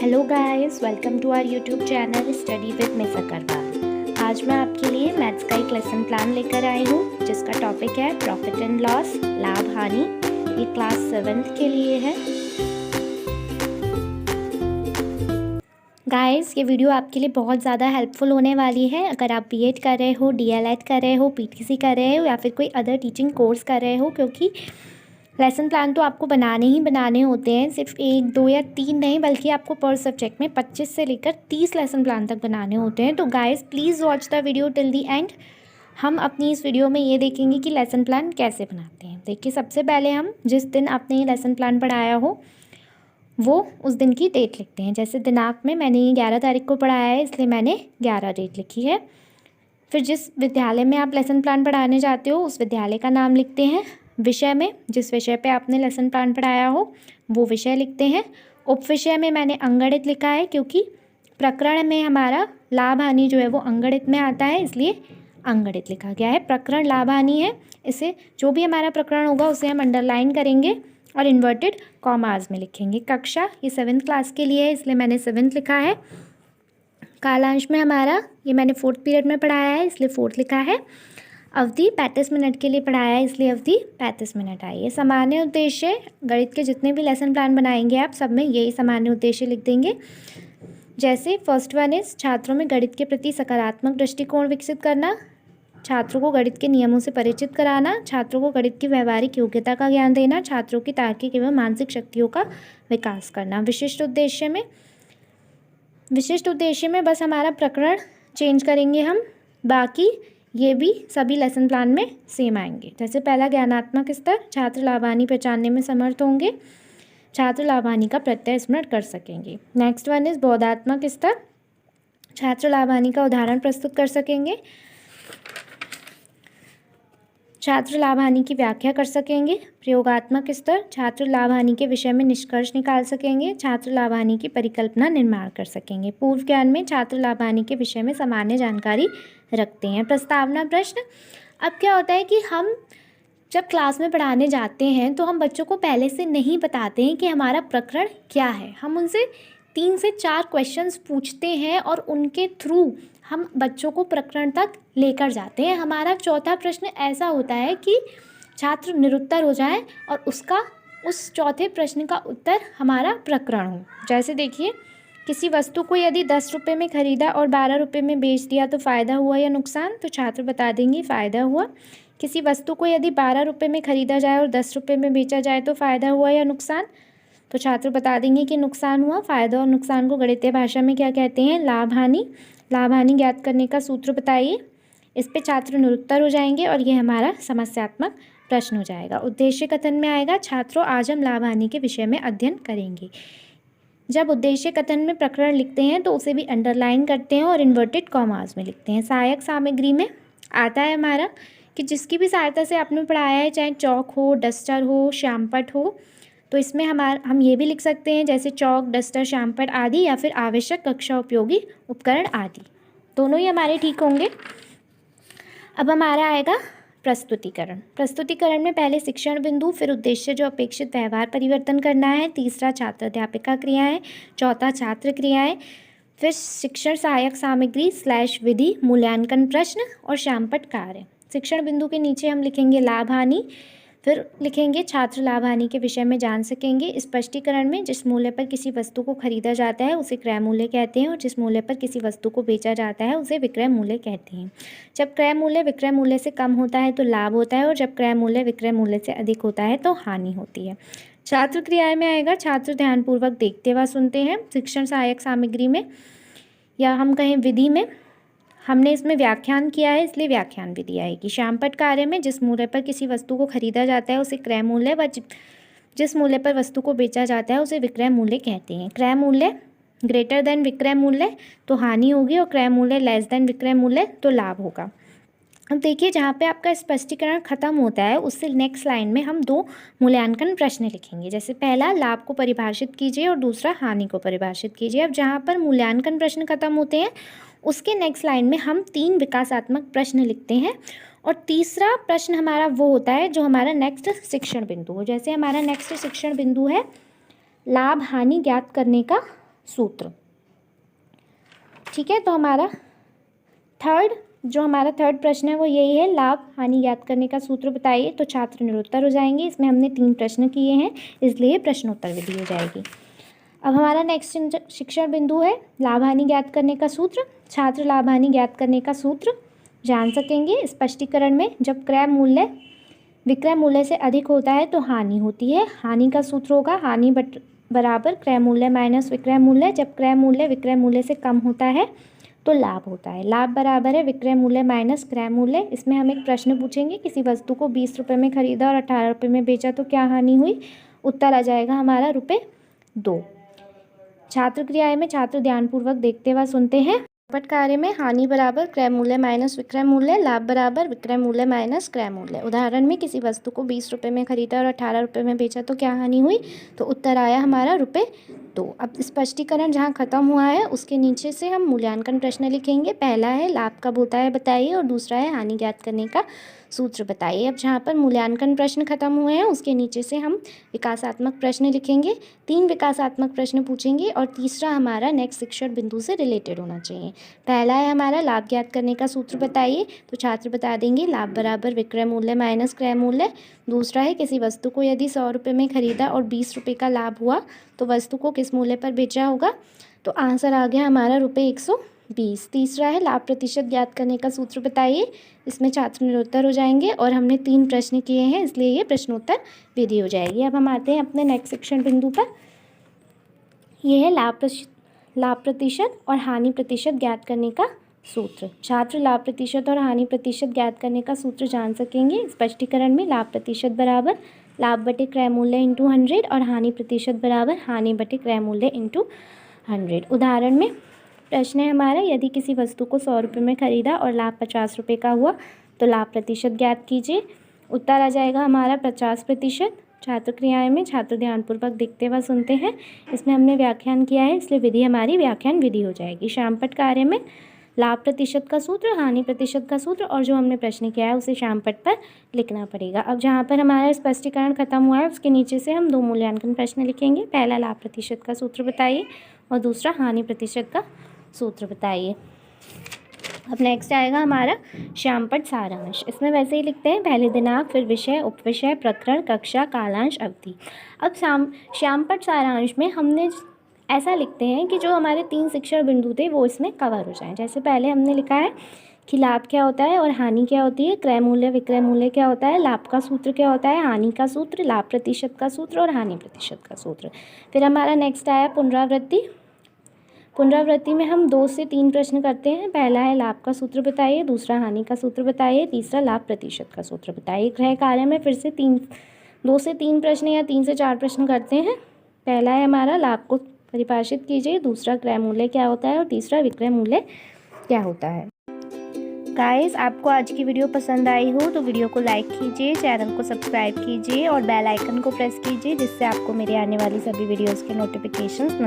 Hello guys, welcome to our YouTube channel study with miss Agarwal. आज मैं आपके लिए मैथ्स का एक लेसन प्लान लेकर आई हूँ जिसका टॉपिक है प्रॉफिट एंड लॉस, लाभ हानि। ये क्लास 7th के लिए है। गाइस, ये वीडियो आपके लिए बहुत ज़्यादा हेल्पफुल होने वाली है। अगर आप बीएड कर रहे हो, डीएलएड कर रहे हो, पीटीसी कर रहे हो या फिर कोई अदर टीचिंग कोर्स कर रहे हो, क्योंकि लेसन प्लान तो आपको बनाने ही बनाने होते हैं। सिर्फ 1, 2 या 3 नहीं, बल्कि आपको पर सब्जेक्ट में 25 से लेकर 30 लेसन प्लान तक बनाने होते हैं। तो guys, please watch the video till the and. हम अपनी इस वीडियो में ये देखेंगे कि लेसन प्लान कैसे बनाते हैं। देखिए, सबसे पहले हम जिस दिन आपने ये लेसन प्लान पढ़ाया हो वो उस दिन की डेट लिखते हैं। जैसे दिनांक में मैंने ये 11 तारीख को पढ़ाया है, इसलिए मैंने 11 डेट लिखी है। फिर जिस विद्यालय में आप लेसन प्लान पढ़ाने जाते हो उस विद्यालय का नाम लिखते हैं। विषय में जिस विषय पे आपने लेसन प्लान पढ़ाया हो वो विषय लिखते हैं। उप विषय में मैंने अंगणित लिखा है, क्योंकि प्रकरण में हमारा लाभ हानि जो है वो अंगणित में आता है, इसलिए अंगणित लिखा गया है। प्रकरण लाभ हानि है, इसे जो भी हमारा प्रकरण होगा उसे हम अंडरलाइन करेंगे और इन्वर्टेड कॉमास में लिखेंगे। कक्षा ये 7th क्लास के लिए है, इसलिए मैंने 7th लिखा है। कालांश में हमारा ये मैंने 4th पीरियड में पढ़ाया है, इसलिए 4th लिखा है। अवधि 35 मिनट के लिए पढ़ाया है, इसलिए अवधि 35 मिनट आई है। सामान्य उद्देश्य, गणित के जितने भी लेसन प्लान बनाएंगे आप सब में यही सामान्य उद्देश्य लिख देंगे। जैसे फर्स्ट वन इज छात्रों में गणित के प्रति सकारात्मक दृष्टिकोण विकसित करना, छात्रों को गणित के नियमों से परिचित कराना, छात्रों को गणित की व्यवहारिक योग्यता का ज्ञान देना, छात्रों की तार्किक एवं मानसिक शक्तियों का विकास करना। विशिष्ट उद्देश्य में बस हमारा प्रकरण चेंज करेंगे हम, बाकी ये भी सभी लेसन प्लान में सेम आएंगे। जैसे पहला ज्ञानात्मक स्तर, छात्र लाभ हानि पहचानने में समर्थ होंगे, छात्र लाभ हानि का प्रत्यय स्मरण कर सकेंगे। नेक्स्ट वन इज बोधात्मक स्तर, छात्र लाभ हानि का उदाहरण प्रस्तुत कर सकेंगे, छात्र लाभ हानि की व्याख्या कर सकेंगे। प्रयोगात्मक स्तर, छात्र लाभ हानि के विषय में निष्कर्ष निकाल सकेंगे, छात्र लाभ हानि की परिकल्पना निर्माण कर सकेंगे। पूर्व ज्ञान में छात्र लाभ हानि के विषय में सामान्य जानकारी रखते हैं। प्रस्तावना प्रश्न, अब क्या होता है कि हम जब क्लास में पढ़ाने जाते हैं तो हम बच्चों को पहले से नहीं बताते हैं कि हमारा प्रकरण क्या है। हम उनसे 3 से 4 क्वेश्चंस पूछते हैं और उनके थ्रू हम बच्चों को प्रकरण तक लेकर जाते हैं। हमारा चौथा प्रश्न ऐसा होता है कि छात्र निरुत्तर हो जाए और उस चौथे प्रश्न का उत्तर हमारा प्रकरण हो। जैसे देखिए, किसी वस्तु को यदि 10 रुपये में ख़रीदा और 12 रुपये में बेच दिया तो फ़ायदा हुआ या नुकसान? तो छात्र बता देंगे फ़ायदा हुआ। किसी वस्तु को यदि 12 रुपये में ख़रीदा जाए और 10 रुपये में बेचा जाए तो फ़ायदा हुआ या नुकसान? तो छात्र बता देंगे कि नुकसान हुआ। फ़ायदा और नुकसान को गणितीय भाषा में क्या कहते हैं? लाभ हानि। लाभ हानि ज्ञात करने का सूत्र बताइए। इस पे छात्र निरुत्तर हो जाएंगे और ये हमारा समस्यात्मक प्रश्न हो जाएगा। उद्देश्य कथन में आएगा, छात्रों आज हम लाभ हानि के विषय में अध्ययन करेंगे। जब उद्देश्य कथन में प्रकरण लिखते हैं तो उसे भी अंडरलाइन करते हैं और इन्वर्टेड कॉमास में लिखते हैं। सहायक सामग्री में आता है हमारा कि जिसकी भी सहायता से आपने पढ़ाया है, चाहे चौक हो, डस्टर हो, श्यामपट्ट हो, तो इसमें हम ये भी लिख सकते हैं जैसे चौक, डस्टर, श्यामपट्ट आदि, या फिर आवश्यक कक्षा उपयोगी उपकरण आदि। दोनों ही हमारे ठीक होंगे। अब हमारा आएगा प्रस्तुतिकरण। प्रस्तुतिकरण में पहले शिक्षण बिंदु, फिर उद्देश्य जो अपेक्षित व्यवहार परिवर्तन करना है, तीसरा छात्र अध्यापिका क्रियाएं, चौथा छात्र क्रियाएं, फिर शिक्षण सहायक सामग्री / विधि, मूल्यांकन प्रश्न और श्यामपट्ट कार्य। शिक्षण बिंदु के नीचे हम लिखेंगे लाभ हानि, फिर लिखेंगे छात्र लाभ हानि के विषय में जान सकेंगे। स्पष्टीकरण में जिस मूल्य पर किसी वस्तु को खरीदा जाता है उसे क्रय मूल्य कहते हैं और जिस मूल्य पर किसी वस्तु को बेचा जाता है उसे विक्रय मूल्य कहते हैं। जब क्रय मूल्य विक्रय मूल्य से कम होता है तो लाभ होता है और जब क्रय मूल्य विक्रय मूल्य से अधिक होता है तो हानि होती है। छात्र क्रियाएं में आएगा, छात्र ध्यानपूर्वक देखते व सुनते हैं। शिक्षण सहायक सामग्री में या हम कहें विधि में हमने इसमें व्याख्यान किया है, इसलिए व्याख्यान विधि आएगी। श्यामपट्ट कार्य में जिस मूल्य पर किसी वस्तु को खरीदा जाता है उसे क्रय मूल्य व जिस मूल्य पर वस्तु को बेचा जाता है उसे विक्रय मूल्य कहते हैं। क्रय मूल्य ग्रेटर देन विक्रय मूल्य तो हानि होगी और क्रय मूल्य लेस देन विक्रय मूल्य तो लाभ होगा। अब देखिए, जहाँ पे आपका स्पष्टीकरण खत्म होता है उससे नेक्स्ट लाइन में हम 2 मूल्यांकन प्रश्न लिखेंगे। जैसे पहला लाभ को परिभाषित कीजिए और दूसरा हानि को परिभाषित कीजिए। अब जहाँ पर मूल्यांकन प्रश्न खत्म होते हैं उसके नेक्स्ट लाइन में हम 3 विकासात्मक प्रश्न लिखते हैं और तीसरा प्रश्न हमारा वो होता है जो हमारा नेक्स्ट शिक्षण बिंदु हो। जैसे हमारा नेक्स्ट शिक्षण बिंदु है लाभ हानि ज्ञात करने का सूत्र। ठीक है, तो हमारा थर्ड प्रश्न है वो यही है, लाभ हानि ज्ञात करने का सूत्र बताइए। तो छात्र निरुत्तर हो जाएंगे। इसमें हमने 3 प्रश्न किए हैं, इसलिए प्रश्नोत्तर विधि हो जाएगी। अब हमारा नेक्स्ट शिक्षण बिंदु है लाभ हानि ज्ञात करने का सूत्र। छात्र लाभ हानि ज्ञात करने का सूत्र जान सकेंगे। स्पष्टीकरण में जब क्रय मूल्य विक्रय मूल्य से अधिक होता है तो हानि होती है। हानि का सूत्र होगा हानि बराबर क्रय मूल्य माइनस विक्रय मूल्य। जब क्रय मूल्य विक्रय मूल्य से कम होता है तो लाभ होता है। लाभ बराबर है विक्रय मूल्य माइनस क्रय मूल्य। इसमें हम एक प्रश्न पूछेंगे, किसी वस्तु को 20 रुपये में खरीदा और 18 रुपये में बेचा तो क्या हानि हुई। उत्तर आ जाएगा हमारा ₹2। छात्र क्रियाएं में छात्र ध्यानपूर्वक देखते व सुनते हैं। पट कार्य में हानि बराबर क्रय मूल्य माइनस विक्रय मूल्य, लाभ बराबर विक्रय मूल्य माइनस क्रय मूल्य। उदाहरण में किसी वस्तु को 20 रुपये में खरीदा और 18 रुपये में बेचा तो क्या हानि हुई। तो उत्तर आया हमारा ₹2। अब स्पष्टीकरण जहाँ खत्म हुआ है उसके नीचे से हम मूल्यांकन प्रश्न लिखेंगे। पहला है लाभ कब होता है बताइए और दूसरा है हानि ज्ञात करने का सूत्र बताइए। अब जहाँ पर मूल्यांकन प्रश्न खत्म हुए हैं उसके नीचे से हम विकासात्मक प्रश्न लिखेंगे। 3 विकासात्मक प्रश्न पूछेंगे और तीसरा हमारा नेक्स्ट शिक्षण बिंदु से रिलेटेड होना चाहिए। पहला है हमारा लाभ ज्ञात करने का सूत्र बताइए। तो छात्र बता देंगे लाभ बराबर विक्रय मूल्य माइनस क्रय मूल्य। दूसरा है किसी वस्तु को यदि 100 रुपये में खरीदा और 20 रुपये का लाभ हुआ तो वस्तु को किस मूल्य पर बेचा होगा। तो आंसर आ गया हमारा ₹120। तीसरा है लाभ प्रतिशत ज्ञात करने का सूत्र बताइए। इसमें छात्र निरुत्तर हो जाएंगे और हमने 3 प्रश्न किए हैं इसलिए ये प्रश्नोत्तर विधि हो जाएगी। अब हम आते हैं अपने नेक्स्ट शिक्षण बिंदु पर। यह है लाभ प्रतिशत और हानि प्रतिशत ज्ञात करने का सूत्र। छात्र लाभ प्रतिशत और हानि प्रतिशत ज्ञात करने का सूत्र जान सकेंगे। स्पष्टीकरण में लाभ प्रतिशत बराबर लाभ बटे क्रय मूल्य इंटू 100 और हानि प्रतिशत बराबर हानि बटे क्रय मूल्य इंटू 100। उदाहरण में प्रश्न है हमारा, यदि किसी वस्तु को 100 रुपये में खरीदा और लाभ 50 रुपये का हुआ तो लाभ प्रतिशत ज्ञात कीजिए। उत्तर आ जाएगा हमारा 50%। छात्र क्रियाएं में छात्र ध्यानपूर्वक देखते व सुनते हैं। इसमें हमने व्याख्यान किया है इसलिए विधि हमारी व्याख्यान विधि हो जाएगी। श्यामपट्ट कार्य में लाभ प्रतिशत का सूत्र, हानि प्रतिशत का सूत्र और जो हमने प्रश्न किया है उसे श्यामपट्ट पर लिखना पड़ेगा। अब जहाँ पर हमारा स्पष्टीकरण खत्म हुआ है उसके नीचे से हम 2 मूल्यांकन प्रश्न लिखेंगे। पहला लाभ प्रतिशत का सूत्र बताइए और दूसरा हानि प्रतिशत का सूत्र बताइए। अब नेक्स्ट आएगा हमारा श्यामपट्ट सारांश। इसमें वैसे ही लिखते हैं पहले दिनांक, फिर विषय, उपविषय, प्रकरण, कक्षा, कालांश, अवधि। अब श्यामपट्ट सारांश में हमने ऐसा लिखते हैं कि जो हमारे 3 शिक्षण बिंदु थे वो इसमें कवर हो जाएं। जैसे पहले हमने लिखा है कि लाभ क्या होता है और हानि क्या होती है, क्रय मूल्य विक्रय मूल्य क्या होता है, लाभ का सूत्र क्या होता है, हानि का सूत्र, लाभ प्रतिशत का सूत्र और हानि प्रतिशत का सूत्र। फिर हमारा नेक्स्ट आया पुनरावृत्ति। पुनरावृत्ति में हम 2 से 3 प्रश्न करते हैं। पहला है लाभ का सूत्र बताइए, दूसरा हानि का सूत्र बताइए, तीसरा लाभ प्रतिशत का सूत्र बताइए। गृह कार्य में फिर से 2 से 3 प्रश्न या 3 से 4 प्रश्न करते हैं। पहला है हमारा लाभ को परिभाषित कीजिए, दूसरा क्रय मूल्य क्या होता है और तीसरा विक्रय मूल्य क्या होता है। गाइस, आपको आज की वीडियो पसंद आई हो तो वीडियो को लाइक कीजिए, चैनल को सब्सक्राइब कीजिए और बेल आइकन को प्रेस कीजिए जिससे आपको मेरे आने वाली सभी वीडियोस के नोटिफिकेशंस